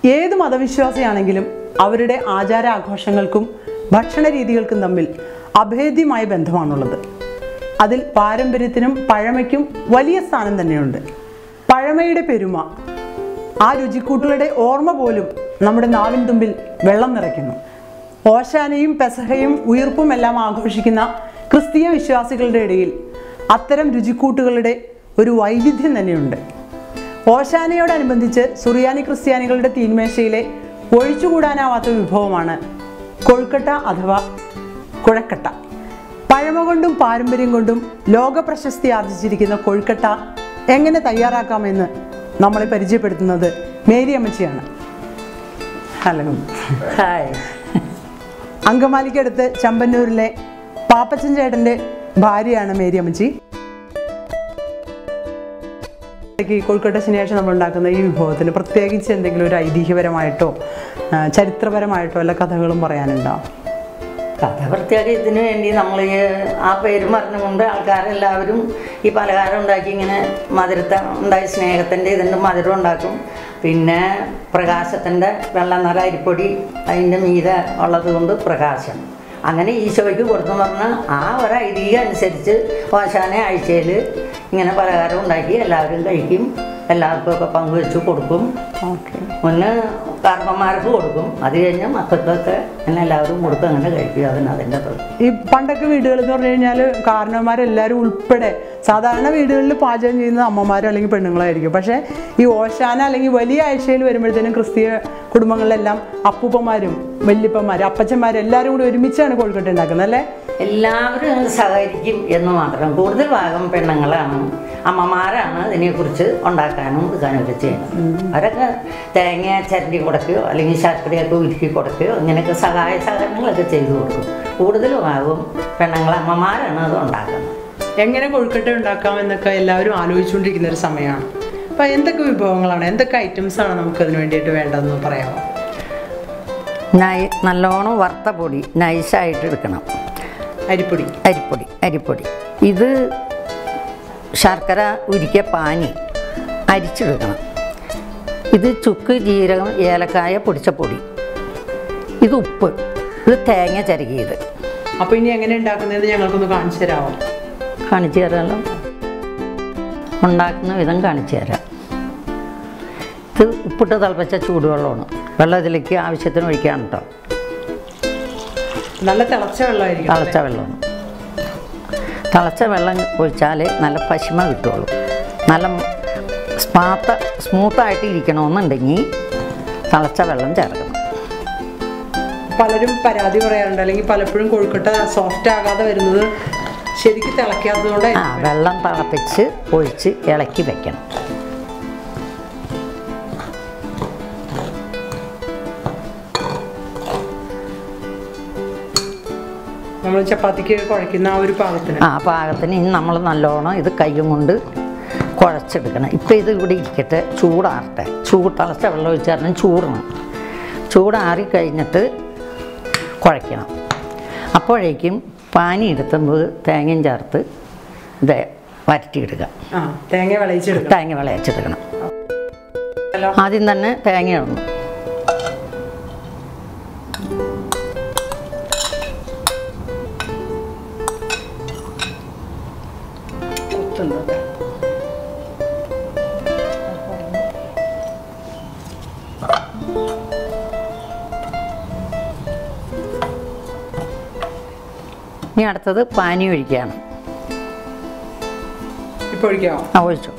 ഏത് മതവിശ്വാസിയാണെങ്കിലും അവരുടെ ആചാരാഘോഷങ്ങൾക്കും ഭക്ഷണ രീതികൾക്കും തമ്മിൽ അഭേദ്യമായ ബന്ധമാണുള്ളത്. അതിൽ പാരമ്പര്യത്തിനും പഴമയ്ക്കും വലിയ സ്ഥാനം തന്നെയുണ്ട്. പഴമയുടെ പെരുമ, ആ രുചിക്കൂട്ടുകളുടെ ഓർമ്മ പോലും നമ്മുടെ നാവിൻ തുമ്പിൽ വെള്ളം നിറയ്ക്കുന്നു. ഓശാനയും പെസഹയും ഉയിർപ്പും എല്ലാം ആഘോഷിക്കുന്ന ക്രിസ്തീയ വിശ്വാസികളുടെ ഇടയിൽ അത്തരം രുചിക്കൂട്ടുകളുടെ ഒരു വൈവിധ്യം തന്നെയുണ്ട്. ഓശാനയോടനുബന്ധിച്ച് സുറിയാനി ക്രിസ്ത്യാനികളുടെ തീന്മേശയിലെ ഒഴിച്ചുകൂടാനാവാത്ത വിഭവമാണ് കൊഴുക്കട്ട അഥവാ കുഴക്കട്ട. പഴമ കൊണ്ടും പാരമ്പര്യം കൊണ്ടും ലോക പ്രശസ്തി ആർജിച്ചിരിക്കുന്ന കൊഴുക്കട്ട എങ്ങനെ തയ്യാറാക്കാമെന്ന് നമ്മളെ പരിചയപ്പെടുത്തുന്നത് മേരി അമ്മച്ചിയാണ്. ഹലോ. ഹായ്. അങ്കമാലിക്കടുത്ത് ചമ്പന്നൂരിലെ പാപ്പച്ചൻ ചേട്ടൻ്റെ ഭാര്യയാണ് മേരി അമ്മച്ചി. കൊഴുക്കട്ട ശനിയാഴ്ച നമ്മൾ ഉണ്ടാക്കുന്ന ഈ വിഭവത്തിന് പ്രത്യേകിച്ച് എന്തെങ്കിലും ഒരു ഐതിഹ്യപരമായിട്ടോ ചരിത്രപരമായിട്ടോ എല്ലാ കഥകളും പറയാനുണ്ടോ? കഥ പ്രത്യേകം ഇതിനു വേണ്ടി നമ്മൾ ആ പേര് പറഞ്ഞുകൊണ്ട് ആൾക്കാരെല്ലാവരും ഈ പലഹാരം ഉണ്ടാക്കി ഇങ്ങനെ മധുരത്തെ ഉണ്ടായി സ്നേഹത്തിൻ്റെ ഇതിൻ്റെ മധുരം ഉണ്ടാക്കും. പിന്നെ പ്രകാശത്തിൻ്റെ വെള്ള നിറ അരിപ്പൊടി അതിൻ്റെ മീതെ ഉള്ളത് കൊണ്ട് പ്രകാശം. അങ്ങനെ ഈശോയ്ക്ക് കൊടുത്തു പറഞ്ഞാൽ ആ ഒരു ഐതിഹ്യം അനുസരിച്ച് ഓശാന ആഴ്ചയിൽ ഇങ്ങനെ പലഹാരം ഉണ്ടാക്കി എല്ലാവരും കഴിക്കും. എല്ലാവർക്കും ഒക്കെ പങ്കുവെച്ച് കൊടുക്കും. മുന്നേ കാർമ്മന്മാർക്ക് കൊടുക്കും. അത് കഴിഞ്ഞ് മക്കൾക്കൊക്കെ അങ്ങനെ എല്ലാവരും കൊടുക്കും. അങ്ങനെ കഴിക്കും. അതിൻ്റെ ഈ പണ്ടൊക്കെ വീടുകളിൽ എന്ന് പറഞ്ഞു കഴിഞ്ഞാൽ കാരണവന്മാരെല്ലാവരും ഉൾപ്പെടെ സാധാരണ വീടുകളിൽ പാചകം ചെയ്യുന്നത് അമ്മമാരോ അല്ലെങ്കിൽ പെണ്ണുങ്ങളായിരിക്കും. പക്ഷേ ഈ ഓശാന അല്ലെങ്കിൽ വലിയ ആഴ്ചയിൽ വരുമ്പോഴത്തേനും ക്രിസ്തീയ കുടുംബങ്ങളിലെല്ലാം അപ്പൂപ്പന്മാരും വല്യപ്പന്മാരും അപ്പച്ചന്മാരും എല്ലാവരും കൂടി ഒരുമിച്ചാണ് കൊഴുക്കട്ട ഉണ്ടാക്കുന്നത് അല്ലേ? എല്ലാവരും സഹകരിക്കും എന്ന് മാത്രം. കൂടുതൽ ഭാഗം പെണ്ണുങ്ങളാണ്, അമ്മമാരാണ് ഇതിനെക്കുറിച്ച് ഉണ്ടാക്കാനും എടുക്കാനൊക്കെ ചെയ്യുന്നത്. അവരൊക്കെ തേങ്ങ ചരണ്ടി കൊടുക്കുകയോ അല്ലെങ്കിൽ ശർക്കരയൊക്കെ ഉരുക്കി കൊടുക്കുകയോ ഇങ്ങനെയൊക്കെ സഹായ സഹകരണങ്ങളൊക്കെ ചെയ്തു കൊടുക്കും. കൂടുതൽ ഭാഗവും പെണ്ണുങ്ങൾ അമ്മമാരാണ് അത് ഉണ്ടാക്കുന്നത്. എങ്ങനെ കൊഴുക്കട്ട ഉണ്ടാക്കാമെന്നൊക്കെ എല്ലാവരും ആലോചിച്ചുകൊണ്ടിരിക്കുന്ന ഒരു സമയമാണ്. അപ്പം എന്തൊക്കെ വിഭവങ്ങളാണ്, എന്തൊക്കെ ഐറ്റംസാണ് നമുക്ക് അതിന് വേണ്ടിയിട്ട് വേണ്ടതെന്ന് പറയാമോ? നല്ലോണം വറുത്ത പൊടി നൈസായിട്ട് എടുക്കണം. അരിപ്പൊടി ഇത് ശർക്കര ഉരുക്കിയ പാനി അരിച്ചെടുക്കണം. ഇത് ചുക്ക്, ജീരകം, ഏലക്കായ പൊടിച്ച പൊടി, ഇത് ഉപ്പ്, ഇത് തേങ്ങ ചിരകിയത്. അപ്പോൾ ഇനി എങ്ങനെ ഉണ്ടാക്കുന്നത് ഞങ്ങൾക്കൊന്ന് കാണിച്ചു തരാമോ? കാണിച്ചു തരാമല്ലോ. ഉണ്ടാക്കുന്ന വിധം കാണിച്ചു തരാം. ഇത് ഉപ്പിട്ട് തിളപ്പിച്ച ചൂടുവെള്ളമാണ്. വെള്ളം ഇതിലേക്ക് ആവശ്യത്തിന് ഒഴിക്കുകയാണ് കേട്ടോ. നല്ല തിളച്ച വെള്ളമായിരിക്കും. തിളച്ച വെള്ളം ഒഴിച്ചാൽ നല്ല പശിമ കിട്ടുള്ളൂ. നല്ല സ്മൂത്തായിട്ട് ഇരിക്കണമെന്നുണ്ടെങ്കിൽ തിളച്ച വെള്ളം ചേർക്കണം. പലരും പരാതി പറയാറുണ്ട്, അല്ലെങ്കിൽ പലപ്പോഴും കൊഴുക്കട്ട സോഫ്റ്റ് ആകാതെ വരുന്നത് ശരിക്കും തിളയ്ക്കാത്തതുകൊണ്ട്. വെള്ളം തിളപ്പിച്ച് ഒഴിച്ച് ഇളക്കി വെക്കണം. നമ്മൾ ചപ്പാത്തിക്ക് കുഴയ്ക്കുന്ന ആ ഒരു പാകത്തിന് ഇനി നമ്മൾ നല്ലോണം ഇത് കൈയും കൊണ്ട് കുഴച്ചെടുക്കണം. ഇപ്പം ഇത് ഇവിടെ ഇരിക്കട്ടെ, ചൂടാറട്ടെ. തിളച്ച വെള്ളം ഒഴിച്ച് കാരണം ചൂടാറി കഴിഞ്ഞിട്ട് കുഴയ്ക്കണം. അപ്പോഴേക്കും പാനി എടുത്തുമ്പോൾ തേങ്ങയും ചേർത്ത് ഇത് വരട്ടിയിടുക. തേങ്ങ വിളയിച്ചെടുക്കണം. ആദ്യം തന്നെ തേങ്ങ ഇടണം. ഇനി അടുത്തത് പാനി ഒഴിക്കുകയാണ്. ഒഴിച്ചു.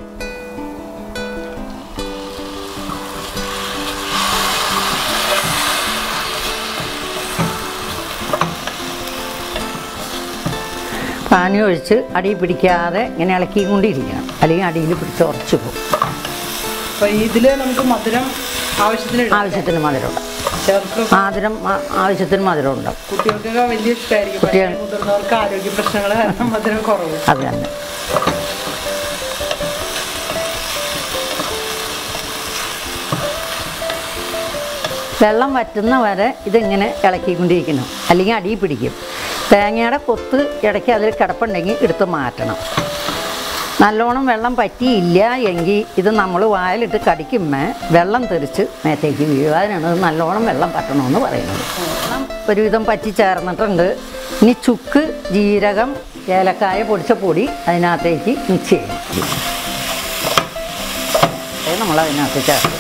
പാനി ഒഴിച്ച് അടി പിടിക്കാതെ ഇങ്ങനെ ഇളക്കിക്കൊണ്ടിരിക്കണം, അല്ലെങ്കിൽ അടിയിൽ പിടിച്ച് ഉറച്ചു പോകും. ഇതിൽ നമുക്ക് മധുരം ആവശ്യത്തിന് മധുരം ഉണ്ടാവും. കുട്ടികൾക്കൊക്കെ വലിയ ഇഷ്ടമായിരിക്കും. മുതിർന്നവർക്ക് ആരോഗ്യ പ്രശ്നങ്ങൾ കാരണം മധുരം കുറവ്. അത് തന്നെ. വെള്ളം വറ്റുന്ന വരെ ഇതിങ്ങനെ ഇളക്കിക്കൊണ്ടിരിക്കണം, അല്ലെങ്കിൽ അടി പിടിക്കും. തേങ്ങയുടെ കൊത്ത് ഇടയ്ക്ക് അതിൽ കിടപ്പുണ്ടെങ്കിൽ എടുത്ത് മാറ്റണം. നല്ലോണം വെള്ളം പറ്റിയില്ല എങ്കിൽ ഇത് നമ്മൾ വായിലിട്ട് കടിക്കുമ്പോൾ വെള്ളം തെറിച്ച് മേത്തേക്ക് വീഴുക. അതിനാണ് ഇത് നല്ലോണം വെള്ളം പറ്റണമെന്ന് പറയുന്നത്. വെള്ളം ഒരുവിധം പറ്റി ചേർന്നിട്ടുണ്ട്. ഇനി ചുക്ക്, ജീരകം, ഏലക്കായ പൊടിച്ച പൊടി അതിനകത്തേക്ക് മിക്സ് ചെയ്യണം. നമ്മൾ അതിനകത്ത് ചേർക്കും.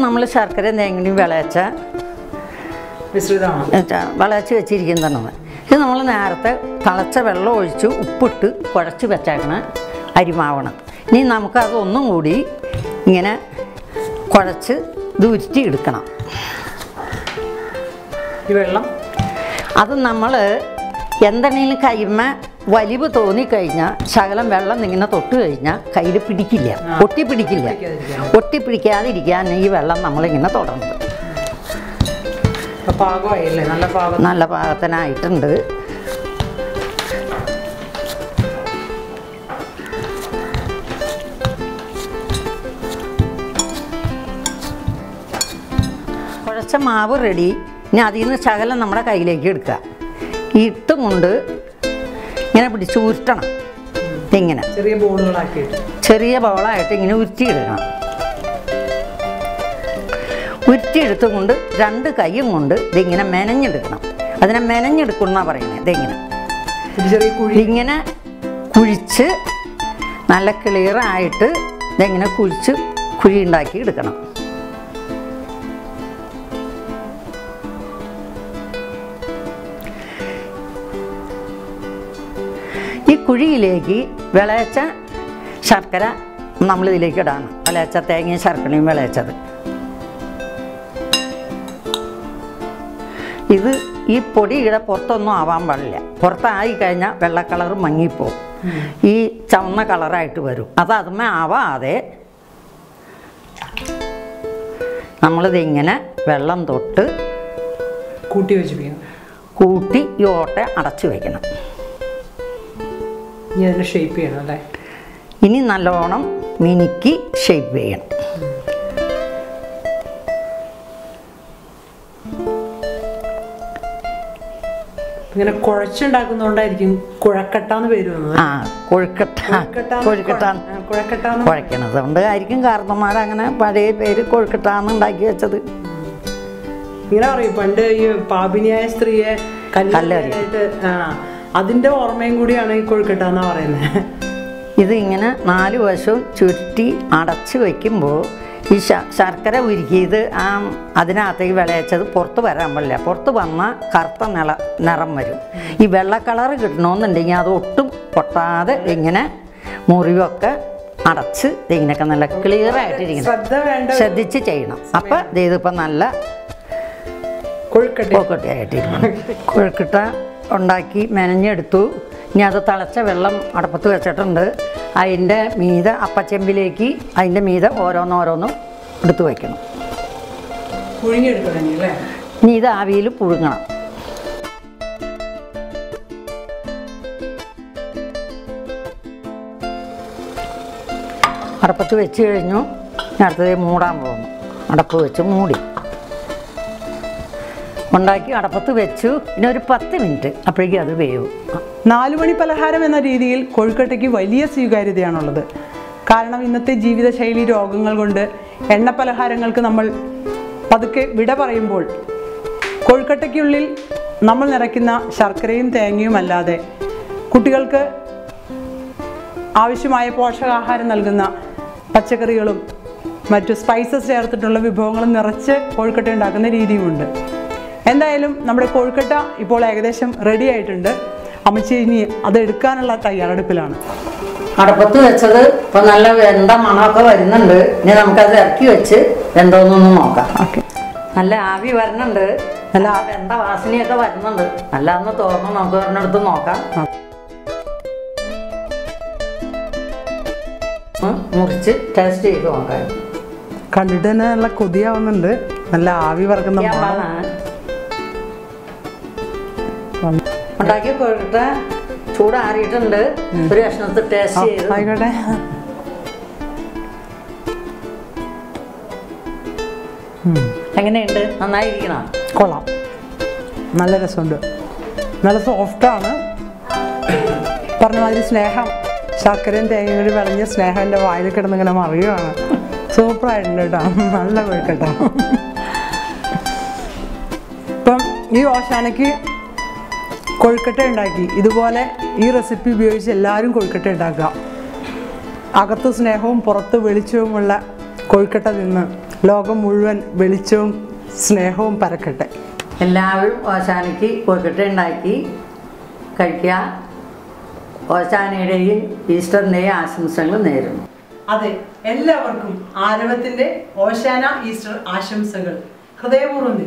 നമ്മൾ ശർക്കരയും തേങ്ങയും വിളയിച്ച വിളയിച്ച് വെച്ചിരിക്കുന്നതാണ്. ഇത് നമ്മൾ നേരത്തെ തിളച്ച വെള്ളം ഒഴിച്ച് ഉപ്പിട്ട് കുഴച്ച് വെച്ചേക്കണ അരിമാവണം. ഇനി നമുക്കതൊന്നും കൂടി ഇങ്ങനെ കുഴച്ച് ഇത് ഉരുട്ടി എടുക്കണം. ഈ വെള്ളം അത് നമ്മൾ എന്തെങ്കിലും കൈമ വലിവ് തോന്നിക്കഴിഞ്ഞാൽ ശകലം വെള്ളം ഇങ്ങനെ തൊട്ട് കഴിഞ്ഞാൽ കയ്യിൽ പിടിക്കില്ല, ഒട്ടിപ്പിടിക്കില്ല. ഒട്ടിപ്പിടിക്കാതിരിക്കാൻ ഈ വെള്ളം നമ്മളിങ്ങനെ തുടർന്നത്. നല്ല പാകത്തിനായിട്ടുണ്ട്. കുഴച്ച മാവ് റെഡി. ഇനി അതിൽ നിന്ന് ശകലം നമ്മുടെ കയ്യിലേക്ക് എടുക്കുക. ഇട്ടും കൊണ്ട് ഇങ്ങനെ പിടിച്ച് ഉരുട്ടണം. ഇങ്ങനെ ചെറിയ ബോളായിട്ട് ഇങ്ങനെ ഉരുട്ടിയിടണം. ഉരുട്ടിയെടുത്തും കൊണ്ട് രണ്ട് കൈയും കൊണ്ട് ഇതിങ്ങനെ മെനഞ്ഞെടുക്കണം. അതിനെ മെനഞ്ഞെടുക്കുന്ന പറയുന്നത്. ഇതിങ്ങനെ ഇങ്ങനെ കുഴിച്ച് നല്ല ക്ലിയറായിട്ട് ഇതെങ്ങനെ കുഴിച്ച് കുഴി ഉണ്ടാക്കി എടുക്കണം. ഈ കുഴിയിലേക്ക് വിളയിച്ച ശർക്കര നമ്മളിതിലേക്ക് ഇടാണ്. വിളയിച്ച തേങ്ങയും ശർക്കരയും വിളയിച്ചത്. ഇത് ഈ പൊടിയുടെ പുറത്തൊന്നും ആവാൻ പാടില്ല. പുറത്തായി കഴിഞ്ഞാൽ വെള്ള കളർ മങ്ങിപ്പോവും. ഈ ചുവന്ന കളറായിട്ട് വരും. അത് അതുമേ ആവാതെ നമ്മളിതിങ്ങനെ വെള്ളം തൊട്ട് കൂട്ടി ഈ ഓട്ട അടച്ചു വയ്ക്കണം. ഷേപ്പ് ചെയ്യണം അല്ലേ? ഇനി നല്ലോണം മിനുക്കി ഷേപ്പ് ചെയ്യണം. ഇങ്ങനെ കുഴച്ചുണ്ടാക്കുന്നതുകൊണ്ടായിരിക്കും കുഴക്കട്ടാന്ന് പേര് വന്നത്. കുഴക്കണത് കൊണ്ട് ആയിരിക്കും കാരണന്മാരങ്ങനെ പഴയ പേര് കൊഴുക്കട്ടാന്ന് ഉണ്ടാക്കി വെച്ചത്. ഇങ്ങനെ പറയും പണ്ട് ഈ പാപിനിയായ സ്ത്രീയെ കല്ലായിട്ട് അതിന്റെ ഓർമ്മയും കൂടിയാണ് ഈ കൊഴുക്കട്ടാന്നാ പറയുന്നത്. ഇത് ഇങ്ങനെ 4 വശവും ചുരുട്ടി അടച്ച് വയ്ക്കുമ്പോൾ ഈ ശർക്കര ഉരുക്കിയത് അതിനകത്തേക്ക് വിളയിച്ചത് പുറത്ത് വരാൻ പാടില്ല. പുറത്ത് വന്നാൽ കറുത്ത നിറം വരും. ഈ വെള്ള കളറ് കിട്ടണമെന്നുണ്ടെങ്കിൽ അത് ഒട്ടും പൊട്ടാതെ ഇങ്ങനെ മുറിവൊക്കെ അടച്ച് ഇങ്ങനെയൊക്കെ നല്ല ക്ലിയർ ആയിട്ടിരിക്കണം. ശ്രദ്ധിച്ച് ചെയ്യണം. അപ്പം ഇതിപ്പോൾ നല്ല കൊഴുക്കട്ടയായിട്ടിരിക്കണം. കൊഴുക്കട്ട ഉണ്ടാക്കി മെനഞ്ഞെടുത്തു. ഇനി അത് തിളച്ച വെള്ളം അടുപ്പത്ത് വെച്ചിട്ടുണ്ട്. അതിൻ്റെ മീതെ അപ്പച്ചെമ്പിലേക്ക് അതിൻ്റെ മീതെ ഓരോന്നോരോന്നും എടുത്ത് വയ്ക്കണം. ഇനി ഇത് ആവിയിൽ പുഴുങ്ങണം. അടുപ്പത്ത് വെച്ച് കഴിഞ്ഞു. അടുത്തത് മൂടാൻ പോകുന്നു. അടപ്പ് വെച്ച് മൂടി ഉണ്ടാക്കി അടപ്പത്ത് വെച്ചു. പിന്നെ ഒരു 10 മിനിറ്റ് അപ്പോഴേക്കും അത് വേവും. 4 മണി പലഹാരം എന്ന രീതിയിൽ കൊഴുക്കട്ടയ്ക്ക് വലിയ സ്വീകാര്യതയാണുള്ളത്. കാരണം ഇന്നത്തെ ജീവിതശൈലി രോഗങ്ങൾ കൊണ്ട് എണ്ണ പലഹാരങ്ങൾക്ക് നമ്മൾ പതുക്കെ വിട പറയുമ്പോൾ കൊഴുക്കട്ടയ്ക്കുള്ളിൽ നമ്മൾ നിറയ്ക്കുന്ന ശർക്കരയും തേങ്ങയും അല്ലാതെ കുട്ടികൾക്ക് ആവശ്യമായ പോഷകാഹാരം നൽകുന്ന പച്ചക്കറികളും മറ്റു സ്പൈസസ് ചേർത്തിട്ടുള്ള വിഭവങ്ങളും നിറച്ച് കൊഴുക്കട്ട ഉണ്ടാക്കുന്ന രീതിയുമുണ്ട്. എന്തായാലും നമ്മുടെ കൊഴുക്കട്ട ഇപ്പോൾ ഏകദേശം റെഡി ആയിട്ടുണ്ട്. അമ്മച്ചി ഇനി അത് എടുക്കാനുള്ള തയ്യാറെടുപ്പിലാണ്. അടപ്പത്ത് വെച്ചത് ഇപ്പൊ നല്ല വെന്ത മണമൊക്കെ വരുന്നുണ്ട്. ഇനി നമുക്കത് ഇറക്കി വെച്ച് വെന്തോന്നൊന്ന് നോക്കാം. ഓക്കെ. നല്ല ആവി വരുന്നുണ്ട്. നല്ല വെന്ത വാസനയൊക്കെ വരുന്നുണ്ട്. നല്ല ഒന്ന് തോന്നുന്നു. നമുക്ക് ഒരെണ്ണെടുത്ത് നോക്കാം. മുറിച്ച് ടേസ്റ്റ് ചെയ്ത് നോക്കാം. കണ്ടിട്ട് തന്നെ നല്ല കൊതിയാവുന്നുണ്ട്. നല്ല ആവി പറക്കുന്ന ഉണ്ടാക്കി കൊഴുക്കട്ട ചൂടാറിയിട്ടുണ്ട്. ഒരു കഷ്ണത്തിൽ ടേസ്റ്റ് ചെയ്ത് ആയിക്കോട്ടെ. എങ്ങനെയുണ്ട്? നന്നായിരിക്കണം. കൊള്ളാം, നല്ല രസമുണ്ട്, നല്ല സോഫ്റ്റാണ്. പറഞ്ഞ മാതിരി സ്നേഹം, ശർക്കരയും തേങ്ങയും കൂടി വിളഞ്ഞ സ്നേഹം എൻ്റെ വായിൽ കിടന്നിങ്ങനെ മറിയുകയാണ്. സൂപ്പറായിട്ടുണ്ട് കേട്ടോ, നല്ല കൊഴുക്കട്ട. ഇപ്പം ഈ ഓശാനയ്ക്ക് കൊഴുക്കട്ട ഉണ്ടാക്കി ഇതുപോലെ ഈ റെസിപ്പി ഉപയോഗിച്ച് എല്ലാവരും കൊഴുക്കട്ട ഉണ്ടാക്കുക. അകത്ത് സ്നേഹവും പുറത്ത് വെളിച്ചവുമുള്ള കൊഴുക്കട്ട തിന്ന് ലോകം മുഴുവൻ വെളിച്ചവും സ്നേഹവും പരക്കട്ടെ. എല്ലാവരും ഓശാനയ്ക്ക് കൊഴുക്കട്ട ഉണ്ടാക്കി കഴിക്കുക. ഓശാനയുടെയും ഈസ്റ്ററിൻ്റെയും ആശംസകൾ നേരുന്നു. അതെ, എല്ലാവർക്കും ആരവത്തിൻ്റെ ഓശാന ഈസ്റ്റർ ആശംസകൾ ഹൃദയപൂർവ്വം.